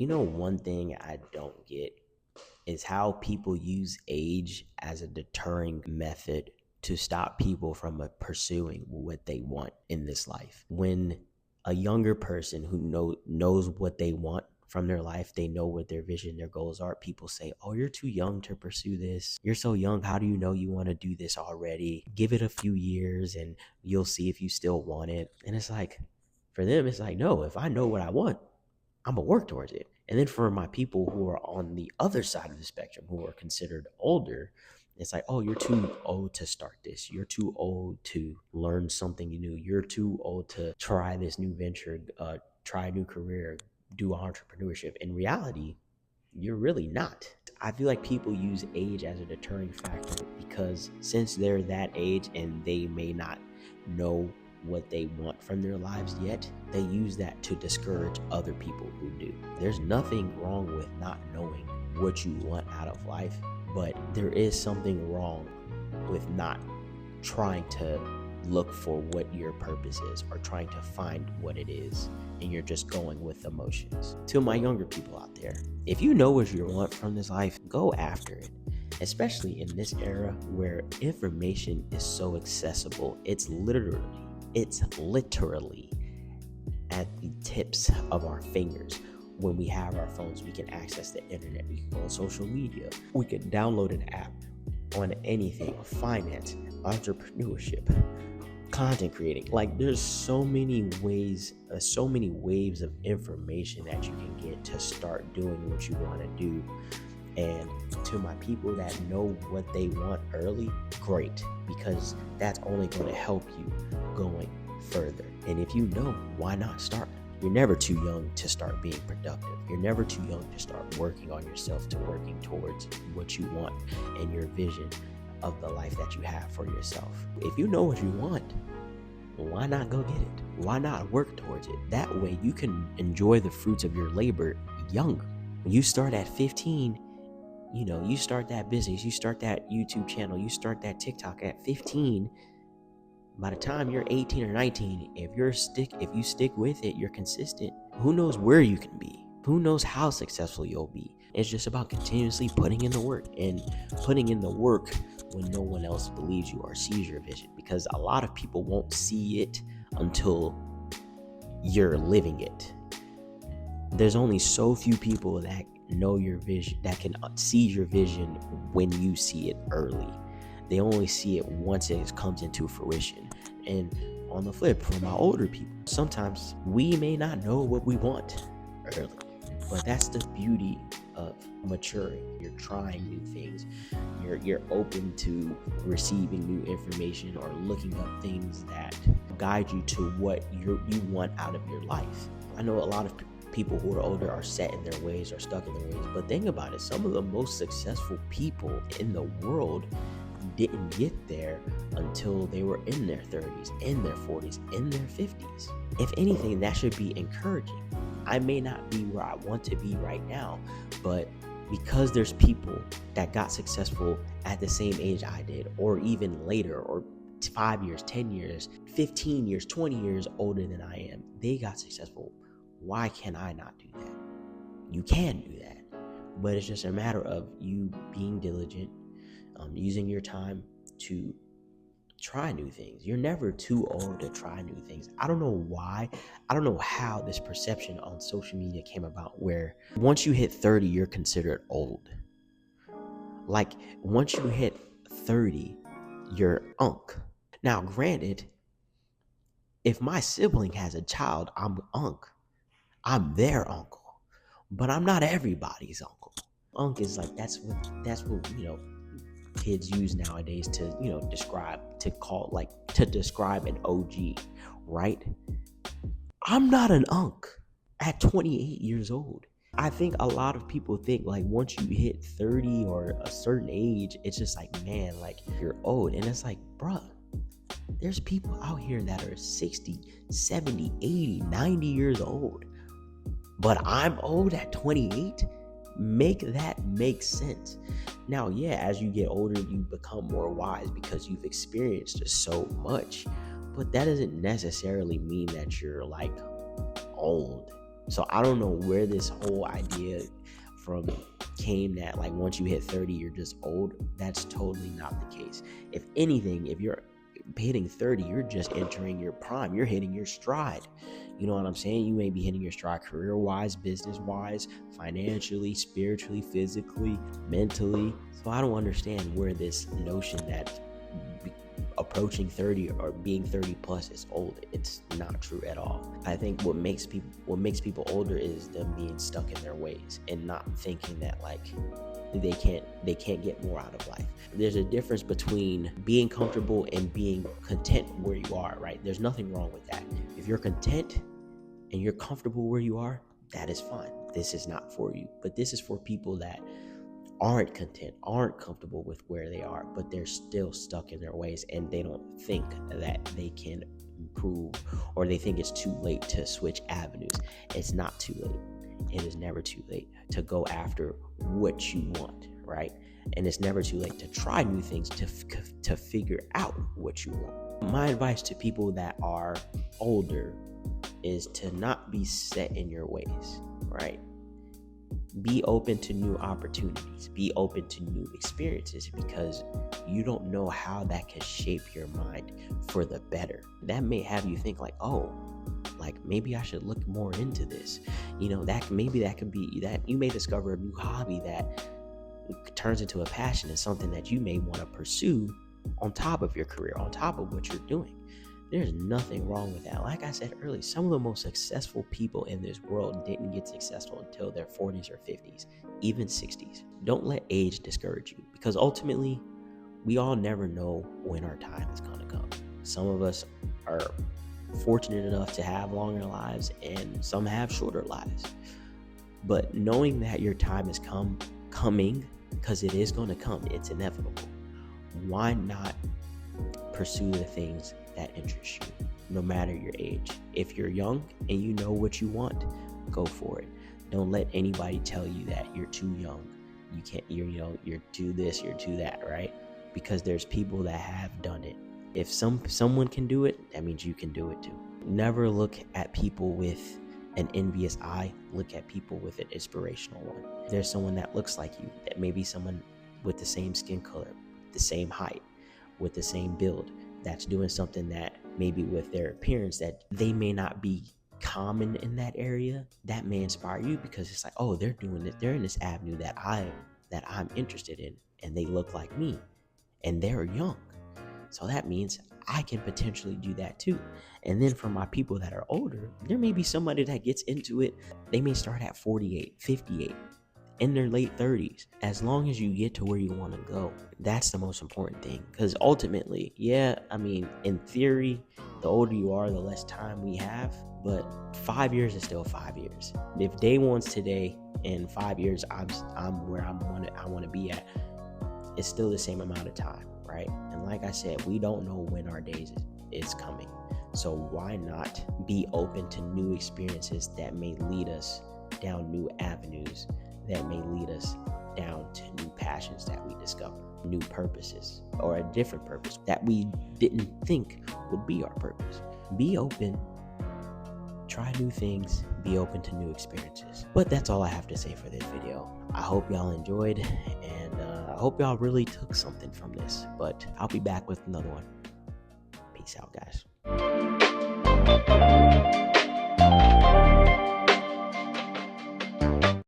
One thing I don't get is how people use age as a deterring method to stop people from pursuing what they want in this life. When a younger person who knows what they want from their life, they know what their vision, their goals are. People say, "Oh, you're too young to pursue this. You're so young. How do you know you want to do this already? Give it a few years and you'll see if you still want it." And it's like, for them, it's like, no, if I know what I want, I'm gonna work towards it. And then for my people who are on the other side of the spectrum, who are considered older, it's like, oh, you're too old to start this. You're too old to learn something new. You're too old to try this new venture, try a new career, do entrepreneurship. In reality, you're really not. I feel like people use age as a deterring factor because since they're that age and they may not know what they want from their lives yet, they use that to discourage other people who do. There's nothing wrong with not knowing what you want out of life, but there is something wrong with not trying to look for what your purpose is or trying to find what it is, and you're just going with emotions. To my younger people out there, if you know what you want from this life, go after it. Especially in this era where information is so accessible, it's literally at the tips of our fingers. When we have our phones, we can access the internet, we can go on social media, we can download an app on anything, finance, entrepreneurship, content creating. Like, there's so many ways, so many waves of information that you can get to start doing what you want to do. And to my people that know what they want early, great, because that's only going to help you going further. And if you know, why not start? You're never too young to start being productive. You're never too young to start working on yourself, to working towards what you want and your vision of the life that you have for yourself. If you know what you want, why not go get it? Why not work towards it? That way you can enjoy the fruits of your labor younger. When you start at 15, you start that business, you start that YouTube channel, you start that TikTok at 15. By the time you're 18 or 19, if you stick with it, you're consistent, who knows where you can be? Who knows how successful you'll be? It's just about continuously putting in the work, and putting in the work when no one else believes you or sees your vision, because a lot of people won't see it until you're living it. There's only so few people that know your vision, that can see your vision when you see it early. They only see it once it comes into fruition. And on the flip, for my older people, sometimes we may not know what we want early, but that's the beauty of maturing. You're trying new things. You're open to receiving new information or looking up things that guide you to what you want out of your life. I know a lot of people who are older are set in their ways or stuck in their ways, but think about it, some of the most successful people in the world didn't get there until they were in their 30s, in their 40s, in their 50s. If anything, that should be encouraging. I may not be where I want to be right now, but because there's people that got successful at the same age I did, or even later, or 5 years, 10 years, 15 years, 20 years older than I am, they got successful. Why can I not do that? You can do that, but it's just a matter of you being diligent, using your time to try new things. You're never too old to try new things. I don't know why. I don't know how this perception on social media came about where once you hit 30, you're considered old. Like, once you hit 30, you're unk. Now, granted, if my sibling has a child, I'm unk. I'm their uncle, but I'm not everybody's uncle. Unk is like, that's what kids use nowadays to describe an OG, right? I'm not an unk at 28 years old. I think a lot of people think like once you hit 30 or a certain age, it's just like, man, like you're old. And it's like, bruh, there's people out here that are 60, 70, 80, 90 years old. But I'm old at 28? Make that make sense. Now, yeah, as you get older, you become more wise because you've experienced so much. But that doesn't necessarily mean that you're like old. So I don't know where this whole idea from came that like once you hit 30 you're just old. That's totally not the case. If anything, if you're hitting 30, you're just entering your prime. You're hitting your stride. You know what I'm saying? You may be hitting your stride career-wise, business-wise, financially, spiritually, physically, mentally. So I don't understand where this notion that approaching 30 or being 30 plus is old. It's not true at all. I think what makes people older is them being stuck in their ways and not thinking that like they can't get more out of life. There's a difference between being comfortable and being content where you are, right? There's nothing wrong with that. If you're content and you're comfortable where you are, that is fine. This is not for you. But this is for people that aren't content, aren't comfortable with where they are, but they're still stuck in their ways and they don't think that they can improve, or they think it's too late to switch avenues. It's not too late. It is never too late to go after what you want, right? And it's never too late to try new things to figure out what you want. My advice to people that are older is to not be set in your ways, right? Be open to new opportunities. Be open to new experiences, because you don't know how that can shape your mind for the better. That may have you think like, oh, like maybe I should look more into this. You know, that could be that you may discover a new hobby that turns into a passion and something that you may want to pursue on top of your career, on top of what you're doing. There's nothing wrong with that. Like I said earlier, some of the most successful people in this world didn't get successful until their 40s or 50s, even 60s. Don't let age discourage you, because ultimately, we all never know when our time is going to come. Some of us are fortunate enough to have longer lives, and some have shorter lives. But knowing that your time is coming, because it is going to come, it's inevitable. Why not pursue the things that interest you, no matter your age? If you're young and you know what you want, go for it. Don't let anybody tell you that you're too young. You can't, you're too this, you're too that, right? Because there's people that have done it. If someone can do it, that means you can do it too. Never look at people with an envious eye. Look at people with an inspirational one. If there's someone that looks like you, that may be someone with the same skin color, the same height, with the same build, that's doing something that maybe with their appearance that they may not be common in that area, that may inspire you, because it's like, oh, they're doing it. They're in this avenue that I'm interested in, and they look like me, and they're young. So that means I can potentially do that too. And then for my people that are older, there may be somebody that gets into it. They may start at 48, 58. In their late 30s. As long as you get to where you want to go, that's the most important thing. Because ultimately, yeah, I mean, in theory, the older you are, the less time we have. But 5 years is still 5 years. If day one's today, in 5 years I'm where I want to be at, it's still the same amount of time, right? And like I said, we don't know when our days is coming. So why not be open to new experiences that may lead us down new avenues, that may lead us down to new passions that we discover, new purposes, or a different purpose that we didn't think would be our purpose. Be open, try new things, be open to new experiences. But that's all I have to say for this video. I hope y'all enjoyed, and I hope y'all really took something from this. But I'll be back with another one. Peace out, guys.